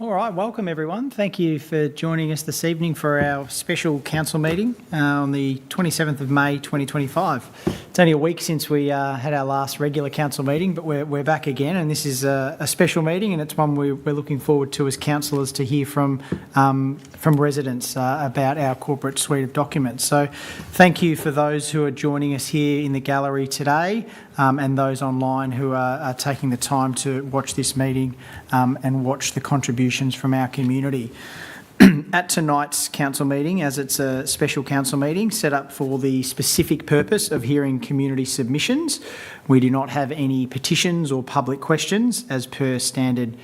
All right, welcome everyone. Thank you for joining us this evening for our special council meeting on the 27th of May 2025. It's only a week since we had our last regular council meeting, but we're back again, and this is a special meeting, and it's one we're looking forward to as councillors to hear from residents about our corporate suite of documents. So thank you for those who are joining us here in the gallery today and those online who are taking the time to watch this meeting and watch the contributions from our community. At tonight's council meeting, as it's a special council meeting set up for the specific purpose of hearing community submissions, we do not have any petitions or public questions as per standard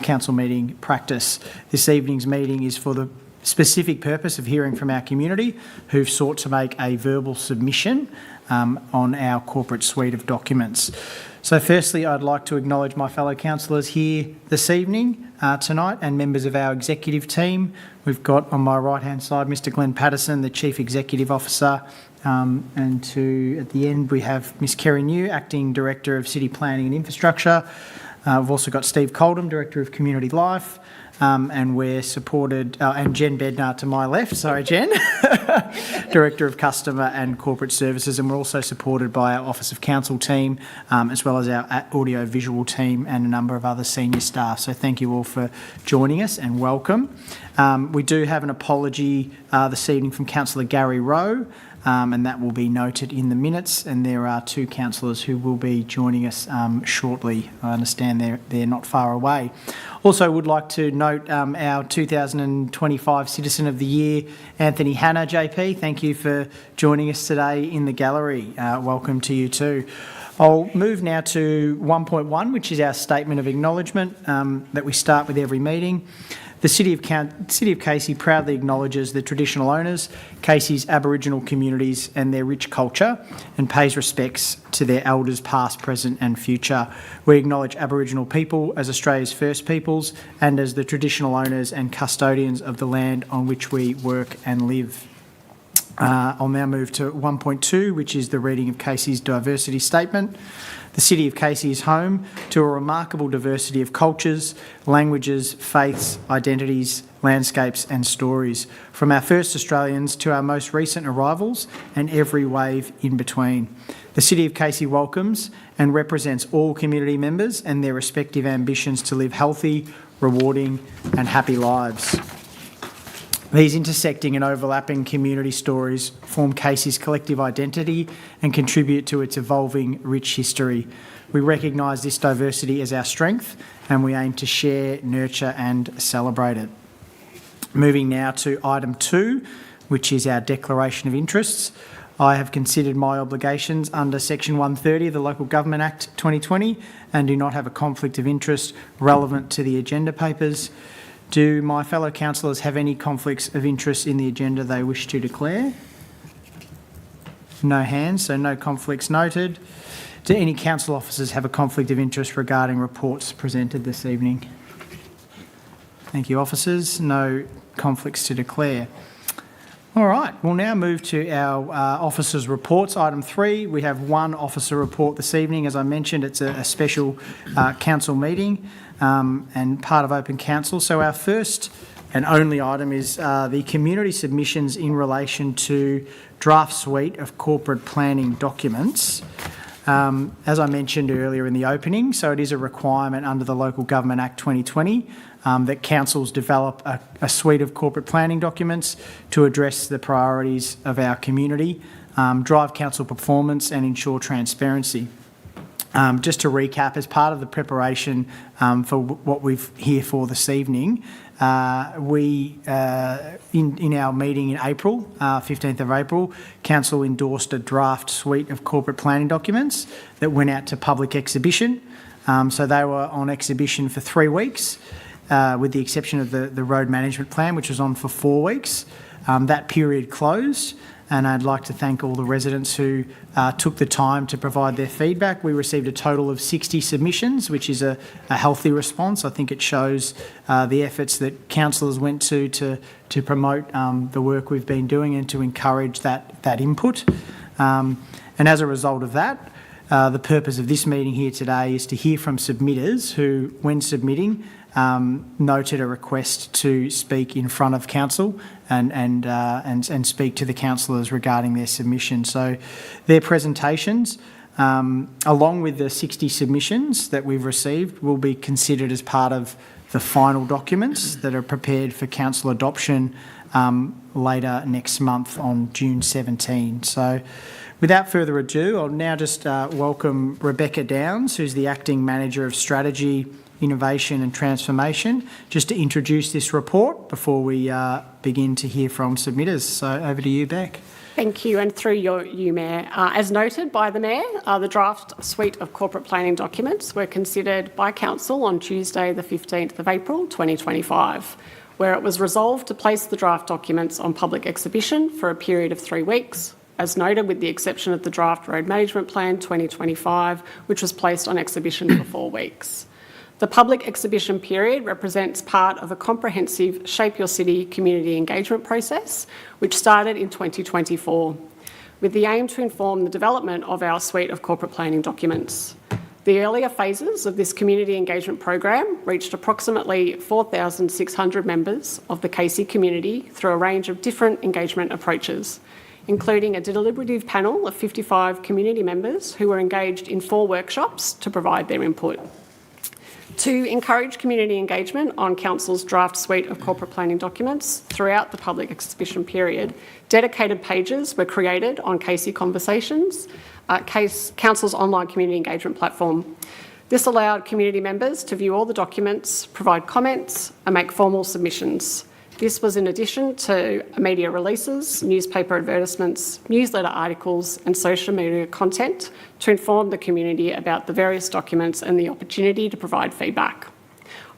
council meeting practice. This evening's meeting is for the specific purpose of hearing from our community who've sought to make a verbal submission on our corporate suite of documents. So firstly, I'd like to acknowledge my fellow councillors here this evening, tonight, and members of our executive team. We've got on my right-hand side Mr Glenn Patterson, the Chief Executive Officer, and at the end we have Miss Kerry New, Acting Director of City Planning and Infrastructure. We've also got Steve Coldham, Director of Community Life, and we're supported, and Jen Bednar to my left, sorry Jen, Director of Customer and Corporate Services, and we're also supported by our Office of Council team, as well as our audio-visual team and a number of other senior staff. So thank you all for joining us and welcome. We do have an apology this evening from Councillor Gary Rowe, and that will be noted in the minutes, and there are two councillors who will be joining us shortly. I understand they're not far away. Also would like to note our 2025 Citizen of the Year, Anthony Hanna, JP. Thank you for joining us today in the gallery. Welcome to you too. I'll move now to 1.1, which is our statement of acknowledgement that we start with every meeting. The City of Casey proudly acknowledges the traditional owners, Casey's Aboriginal communities and their rich culture, and pays respects to their elders past, present and future. We acknowledge Aboriginal people as Australia's first peoples and as the traditional owners and custodians of the land on which we work and live. I'll now move to 1.2, which is the reading of Casey's diversity statement. The City of Casey is home to a remarkable diversity of cultures, languages, faiths, identities, landscapes and stories, from our first Australians to our most recent arrivals and every wave in between. The City of Casey welcomes and represents all community members and their respective ambitions to live healthy, rewarding and happy lives. These intersecting and overlapping community stories form Casey's collective identity and contribute to its evolving, rich history. We recognise this diversity as our strength and we aim to share, nurture and celebrate it. Moving now to item 2, which is our Declaration of Interests. I have considered my obligations under Section 130 of the Local Government Act 2020 and do not have a conflict of interest relevant to the agenda papers. Do my fellow councillors have any conflicts of interest in the agenda they wish to declare? No hands, so no conflicts noted. Do any council officers have a conflict of interest regarding reports presented this evening? Thank you, officers. No conflicts to declare. All right, we'll now move to our officers' reports. Item 3, we have one officer report this evening. As I mentioned, it's a special council meeting and part of Open Council. So our first and only item is the community submissions in relation to draft suite of corporate planning documents. As I mentioned earlier in the opening, so it is a requirement under the Local Government Act 2020 that councils develop a suite of corporate planning documents to address the priorities of our community, drive council performance and ensure transparency. Just to recap, as part of the preparation for what we're here for this evening, we, in our meeting in April, 15th of April, Council endorsed a draft suite of corporate planning documents that went out to public exhibition. So they were on exhibition for 3 weeks, with the exception of the road management plan, which was on for 4 weeks. That period closed, and I'd like to thank all the residents who took the time to provide their feedback. We received a total of 60 submissions, which is a healthy response. I think it shows the efforts that councillors went to promote the work we've been doing and to encourage that input. And as a result of that, the purpose of this meeting here today is to hear from submitters who, when submitting, noted a request to speak in front of council and speak to the councillors regarding their submission. So their presentations, along with the 60 submissions that we've received, will be considered as part of the final documents that are prepared for council adoption later next month on June 17. So without further ado, I'll now just welcome Rebecca Downs, who's the Acting Manager of Strategy, Innovation and Transformation, just to introduce this report before we begin to hear from submitters. So over to you, Beck. Thank you, and through you, Mayor. As noted by the Mayor, the draft suite of corporate planning documents were considered by Council on Tuesday the 15th of April 2025, where it was resolved to place the draft documents on public exhibition for a period of 3 weeks, as noted with the exception of the Draft Road Management Plan 2025, which was placed on exhibition for 4 weeks. The public exhibition period represents part of a comprehensive Shape Your City community engagement process, which started in 2024, with the aim to inform the development of our suite of corporate planning documents. The earlier phases of this community engagement program reached approximately 4,600 members of the Casey community through a range of different engagement approaches, including a deliberative panel of 55 community members who were engaged in 4 workshops to provide their input. To encourage community engagement on Council's draft suite of corporate planning documents throughout the public exhibition period, dedicated pages were created on Casey Conversations, Council's online community engagement platform. This allowed community members to view all the documents, provide comments, and make formal submissions. This was in addition to media releases, newspaper advertisements, newsletter articles, and social media content to inform the community about the various documents and the opportunity to provide feedback.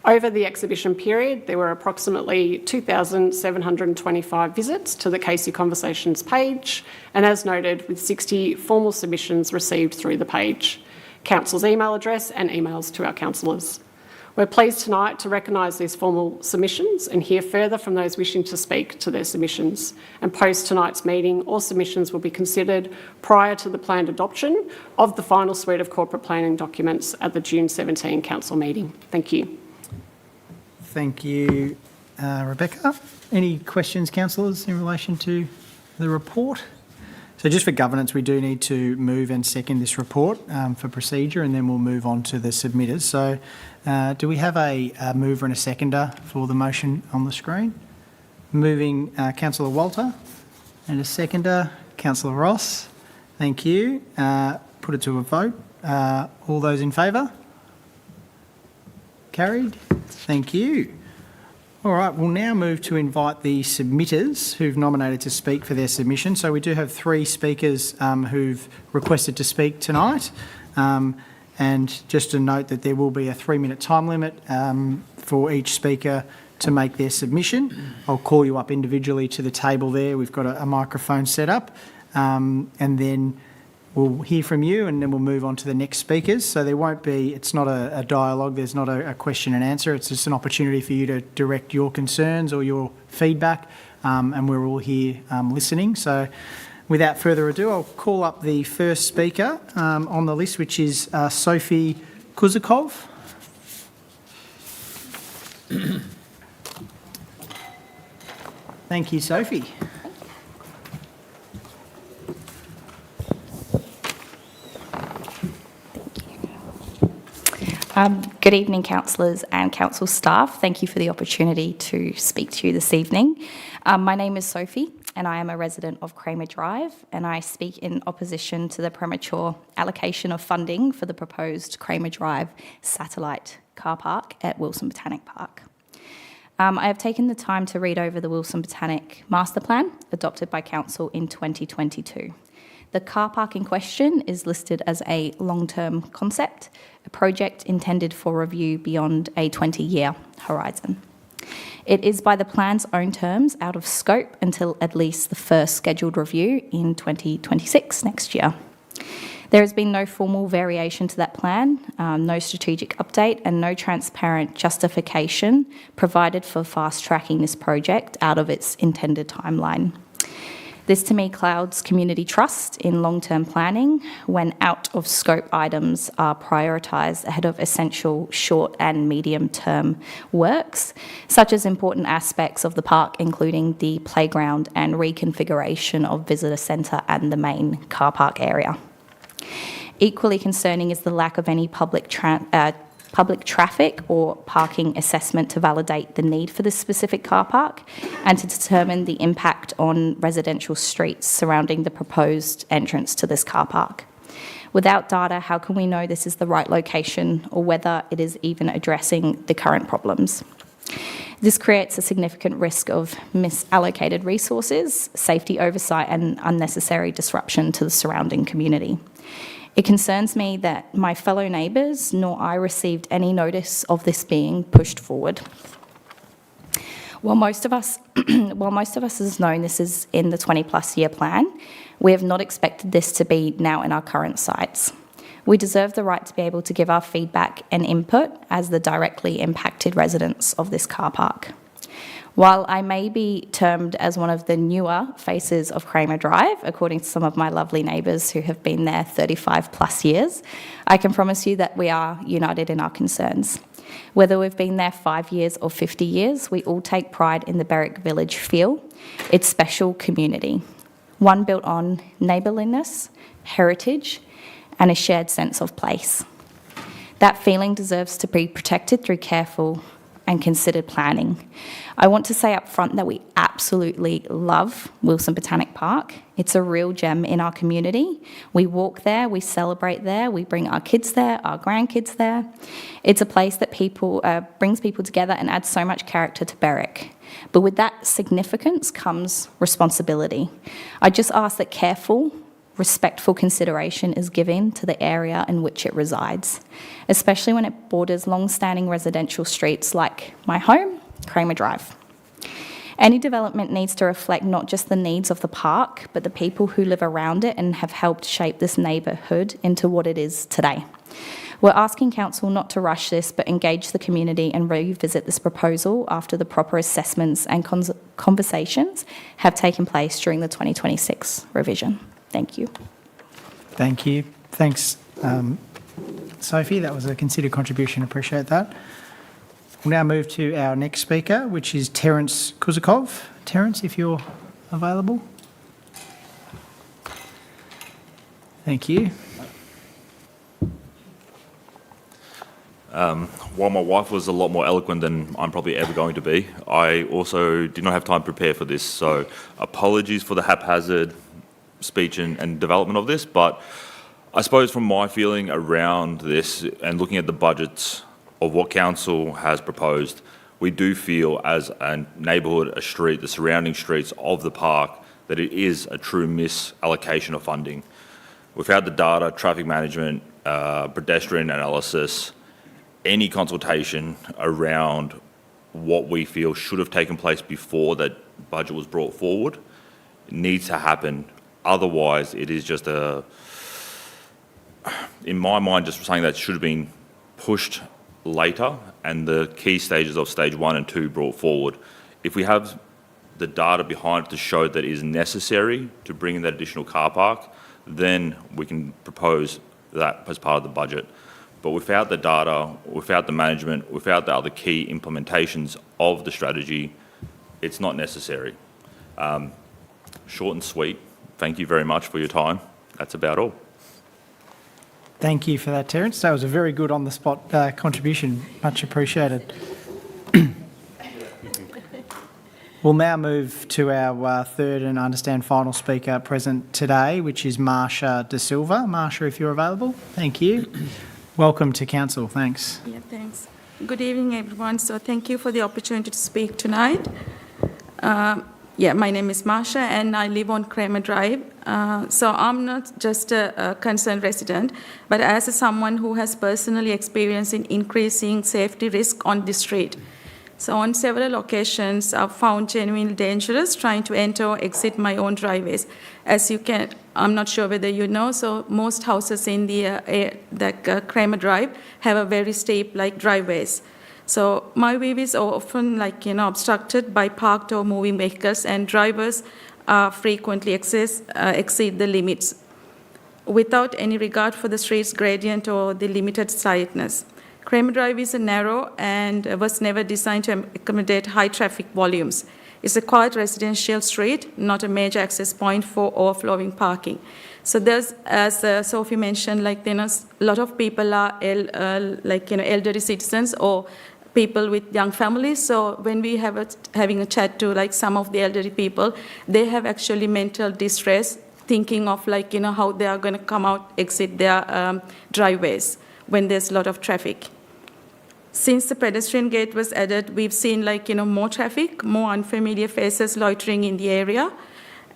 Over the exhibition period, there were approximately 2,725 visits to the Casey Conversations page, and as noted, with 60 formal submissions received through the page, Council's email address and emails to our councillors. We're pleased tonight to recognise these formal submissions and hear further from those wishing to speak to their submissions. And post tonight's meeting, all submissions will be considered prior to the planned adoption of the final suite of corporate planning documents at the June 17 Council meeting. Thank you. Thank you, Rebecca. Any questions, councillors, in relation to the report? So just for governance, we do need to move and second this report for procedure, and then we'll move on to the submitters. So do we have a mover and a seconder for the motion on the screen? Moving Councillor Walter, and a seconder, Councillor Ross. Thank you. Put it to a vote. All those in favour? Carried. Thank you. All right, we'll now move to invite the submitters who've nominated to speak for their submission. So we do have 3 speakers who've requested to speak tonight. And just to note that there will be a 3-minute time limit for each speaker to make their submission. I'll call you up individually to the table there. We've got a microphone set up, and then we'll hear from you, and then we'll move on to the next speakers. So there won't be, it's not a dialogue, there's not a question and answer, it's just an opportunity for you to direct your concerns or your feedback, and we're all here listening. So without further ado, I'll call up the first speaker on the list, which is Sophie Kuzakov. Thank you, Sophie. Good evening, councillors and council staff. Thank you for the opportunity to speak to you this evening. My name is Sophie and I am a resident of Kramer Drive, and I speak in opposition to the premature allocation of funding for the proposed Kramer Drive satellite car park at Wilson Botanic Park. I have taken the time to read over the Wilson Botanic Master Plan adopted by Council in 2022. The car park in question is listed as a long-term concept, a project intended for review beyond a 20-year horizon. It is by the plan's own terms out of scope until at least the first scheduled review in 2026 next year. There has been no formal variation to that plan, no strategic update, and no transparent justification provided for fast-tracking this project out of its intended timeline. This to me clouds community trust in long-term planning when out-of-scope items are prioritised ahead of essential short and medium-term works, such as important aspects of the park, including the playground and reconfiguration of visitor centre and the main car park area. Equally concerning is the lack of any public traffic or parking assessment to validate the need for this specific car park and to determine the impact on residential streets surrounding the proposed entrance to this car park. Without data, how can we know this is the right location or whether it is even addressing the current problems? This creates a significant risk of misallocated resources, safety oversight and unnecessary disruption to the surrounding community. It concerns me that my fellow neighbours nor I received any notice of this being pushed forward. While most of us has known this is in the 20-plus year plan, we have not expected this to be now in our current sites. We deserve the right to be able to give our feedback and input as the directly impacted residents of this car park. While I may be termed as one of the newer faces of Kramer Drive, according to some of my lovely neighbours who have been there 35 plus years, I can promise you that we are united in our concerns. Whether we've been there 5 years or 50 years, we all take pride in the Berwick Village feel, its special community, one built on neighbourliness, heritage, and a shared sense of place. That feeling deserves to be protected through careful and considered planning. I want to say up front that we absolutely love Wilson Botanic Park. It's a real gem in our community. We walk there, we celebrate there, we bring our kids there, our grandkids there. It's a place that brings people together and adds so much character to Berwick. But with that significance comes responsibility. I just ask that careful, respectful consideration is given to the area in which it resides, especially when it borders long-standing residential streets like my home, Kramer Drive. Any development needs to reflect not just the needs of the park, but the people who live around it and have helped shape this neighbourhood into what it is today. We're asking Council not to rush this, but engage the community and revisit this proposal after the proper assessments and conversations have taken place during the 2026 revision. Thank you. Thank you. Thanks, Sophie. That was a considered contribution. Appreciate that. We'll now move to our next speaker, which is Terrence Kuzakov. Terrence, if you're available. Thank you. While my wife was a lot more eloquent than I'm probably ever going to be, I also did not have time to prepare for this, so apologies for the haphazard speech and development of this, but I suppose from my feeling around this and looking at the budgets of what council has proposed, we do feel as a neighbourhood, a street, the surrounding streets of the park, that it is a true misallocation of funding. Without the data, traffic management, pedestrian analysis, any consultation around what we feel should have taken place before that budget was brought forward, it needs to happen. Otherwise, it is just in my mind, just something that should have been pushed later and the key stages of stage 1 and 2 brought forward. If we have the data behind it to show that it is necessary to bring in that additional car park, then we can propose that as part of the budget. But without the data, without the management, without the other key implementations of the strategy, it's not necessary. Short and sweet. Thank you very much for your time. That's about all. Thank you for that, Terrence. That was a very good on-the-spot contribution. Much appreciated. We'll now move to our third and I understand final speaker present today, which is Marsha De Silva. Marsha, if you're available. Thank you. Welcome to Council. Thanks. Yeah, thanks. Good evening, everyone. So thank you for the opportunity to speak tonight. My name is Marsha, and I live on Kramer Drive. So I'm not just a concerned resident, but as someone who has personally experienced in increasing safety risk on the street. So on several occasions, I've found genuinely dangerous trying to enter or exit my own driveways. As you can, I'm not sure whether you know, so most houses in the Kramer Drive have a very steep driveways. So my view is often obstructed by parked or moving vehicles, and drivers frequently exceed the limits without any regard for the street's gradient or the limited sightness. Kramer Drive is narrow and was never designed to accommodate high traffic volumes. It's a quiet residential street, not a major access point for overflowing parking. So there's, as Sophie mentioned, like, you know, a lot of people are elderly citizens or people with young families. So when we having a chat to like some of the elderly people, they have actually mental distress, thinking of like, you know, how they are going to come out, exit their driveways when there's a lot of traffic. Since the pedestrian gate was added, we've seen like, you know, more traffic, more unfamiliar faces loitering in the area,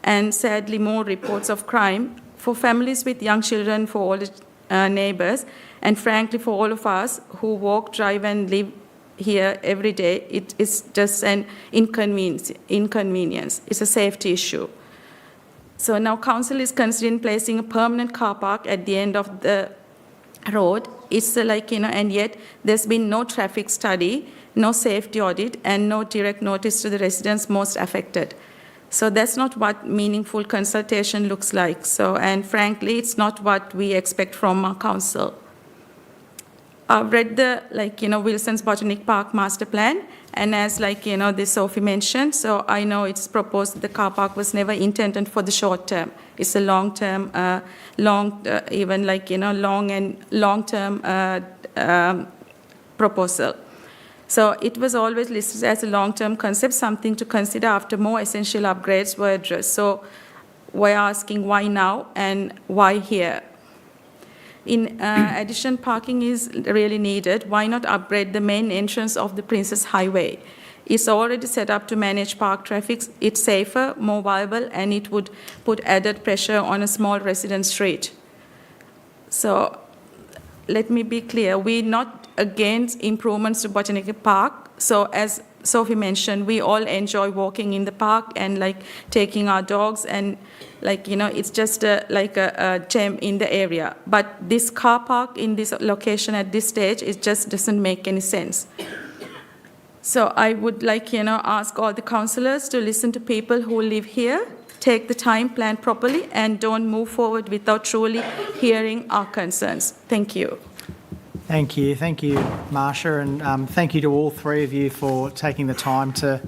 and sadly more reports of crime. For families with young children, for all the neighbors, and frankly for all of us who walk, drive and live here every day, it is just an inconvenience. It's a safety issue. So now council is considering placing a permanent car park at the end of the road. It's like, you know, and yet there's been no traffic study, no safety audit, and no direct notice to the residents most affected. So that's not what meaningful consultation looks like. So, and frankly, it's not what we expect from our council. I've read the, like, you know, Wilson's Botanic Park master plan, and as like, you know, this Sophie mentioned, so I know it's proposed that the car park was never intended for the short term. It's a long term, even like, you know, long term proposal. So it was always listed as a long-term concept, something to consider after more essential upgrades were addressed. So we're asking why now and why here? In addition, parking is really needed. Why not upgrade the main entrance of the Princess Highway? It's already set up to manage park traffic. It's safer, more viable, and it would put added pressure on a small resident street. So let me be clear, we're not against improvements to Botanical Park. So as Sophie mentioned, we all enjoy walking in the park and like taking our dogs, and like, you know, it's just like a gem in the area. But this car park in this location at this stage, it just doesn't make any sense. So I would like, you know, ask all the councillors to listen to people who live here, take the time, plan properly, and don't move forward without truly hearing our concerns. Thank you. Thank you, Marsha, and thank you to all three of you for taking the time to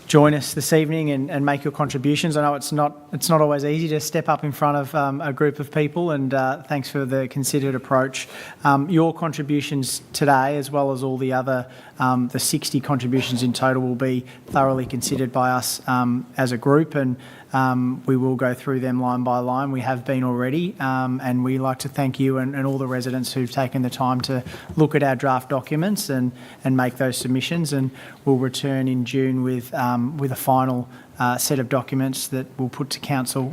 join us this evening and make your contributions. I know it's not always easy to step up in front of a group of people, and thanks for the considered approach. Your contributions today, as well as all the other, the 60 contributions in total, will be thoroughly considered by us as a group, and we will go through them line by line. We have been already, and we like to thank you and all the residents who've taken the time to look at our draft documents and make those submissions, and we'll return in June with a final set of documents that we'll put to council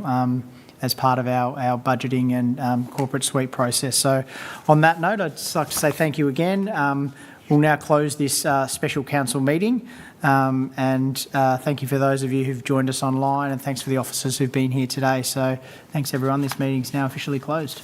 as part of our budgeting and corporate suite process. So on that note, I'd just like to say thank you again. We'll now close this special council meeting, and thank you for those of you who've joined us online, and thanks for the officers who've been here today. So thanks everyone, this meeting's now officially closed.